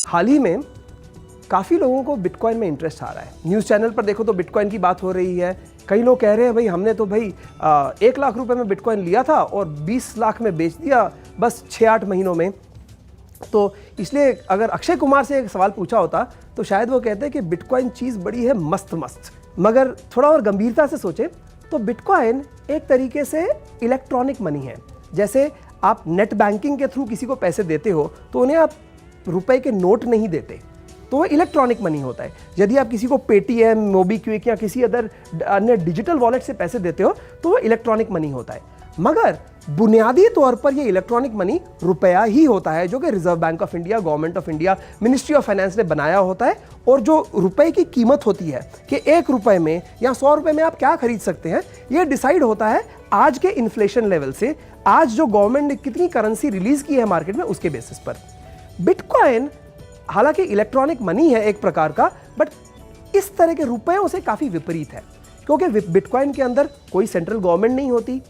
हाल ही में काफ़ी लोगों को बिटकॉइन में इंटरेस्ट आ रहा है। न्यूज़ चैनल पर देखो तो बिटकॉइन की बात हो रही है। कई लोग कह रहे हैं भाई हमने तो भाई 1 लाख रुपए में बिटकॉइन लिया था और 20 लाख में बेच दिया बस 6-8 महीनों में। तो इसलिए अगर अक्षय कुमार से एक सवाल पूछा होता तो शायद वो कहते हैं कि बिटकॉइन चीज़ बड़ी है मस्त मस्त। मगर थोड़ा और गंभीरता से सोचें तो बिटकॉइन एक तरीके से इलेक्ट्रॉनिक मनी है। जैसे आप नेट बैंकिंग के थ्रू किसी को पैसे देते हो तो उन्हें आप रुपए के नोट नहीं देते, तो वो इलेक्ट्रॉनिक मनी होता है। यदि आप किसी को पेटीएम, मोबीक्विक या किसी अन्य डिजिटल वॉलेट से पैसे देते हो तो वो इलेक्ट्रॉनिक मनी होता है। मगर बुनियादी तौर पर ये इलेक्ट्रॉनिक मनी रुपया ही होता है, जो कि reserve bank of India, government of India, ministry of finance ने बनाया होता है। और जो रुपए की कीमत होती है कि 1 रुपए में या 100 रुपए में आप क्या खरीद सकते हैं, ये डिसाइड होता है आज के इन्फ्लेशन लेवल से, आज जो गवर्नमेंट ने कितनी करेंसी रिलीज की है मार्केट में उसके बेसिस पर। बिटकॉइन हालांकि इलेक्ट्रॉनिक मनी है एक प्रकार का, बट इस तरह के रुपयों से काफी विपरीत है, क्योंकि बिटकॉइन के अंदर कोई सेंट्रल गवर्नमेंट नहीं होती,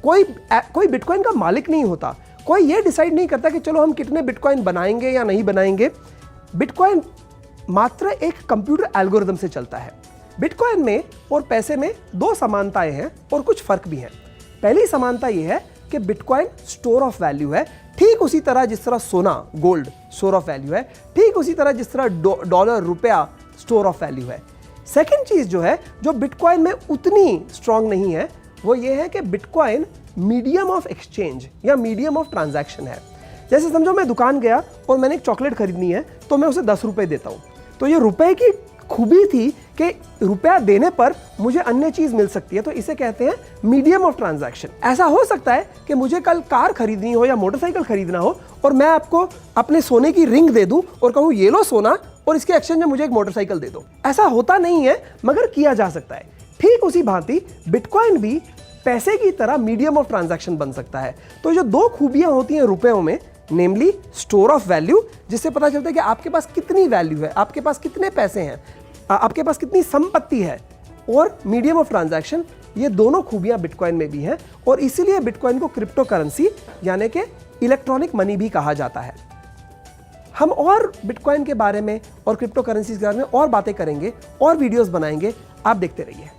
कोई बिटकॉइन का मालिक नहीं होता, कोई ये डिसाइड नहीं करता कि चलो हम कितने बिटकॉइन बनाएंगे या नहीं बनाएंगे। बिटकॉइन मात्र एक कंप्यूटर एल्गोरिदम से चलता है। बिटकॉइन में और पैसे में 2 समानताएं हैं और कुछ फर्क भी हैं। पहली समानता यह है कि बिटकॉइन स्टोर ऑफ वैल्यू है, ठीक उसी तरह जिस तरह सोना, गोल्ड स्टोर ऑफ वैल्यू है, ठीक उसी तरह जिस तरह डॉलर, रुपया स्टोर ऑफ वैल्यू है। सेकंड चीज जो है, जो बिटकॉइन में उतनी स्ट्रांग नहीं है, वो ये है कि बिटकॉइन मीडियम ऑफ एक्सचेंज या मीडियम ऑफ ट्रांजैक्शन है। जैसे समझो मैं दुकान गया और मैंने एक चॉकलेट खरीदनी है तो मैं उसे 10 रुपए देता हूं, तो ये रुपए की खूबी थी कि रुपया देने पर मुझे अन्य चीज मिल सकती है, तो इसे कहते हैं मीडियम ऑफ ट्रांजैक्शन। ऐसा हो सकता है कि मुझे कल कार खरीदनी हो या मोटरसाइकिल खरीदना हो और मैं आपको अपने सोने की रिंग दे दूं और कहूं ये लो सोना और इसके एक्सचेंज में मुझे एक मोटरसाइकिल दे दो। ऐसा होता नहीं है मगर किया जा सकता है। ठीक उसी भांति बिटकॉइन भी पैसे की तरह मीडियम ऑफ ट्रांजैक्शन बन सकता है। तो जो 2 खूबियां होती हैं रुपयों में, नेमली स्टोर ऑफ वैल्यू, जिससे पता चलता है कि आपके पास कितनी वैल्यू है, आपके पास कितने पैसे हैं, आपके पास कितनी संपत्ति है, और मीडियम ऑफ ट्रांजैक्शन, ये दोनों खूबियां बिटकॉइन में भी हैं और इसीलिए बिटकॉइन को क्रिप्टो करेंसी यानी कि इलेक्ट्रॉनिक मनी भी कहा जाता है। हम और बिटकॉइन के बारे में और क्रिप्टो करेंसीज के बारे में और बातें करेंगे और वीडियोस बनाएंगे, आप देखते रहिए।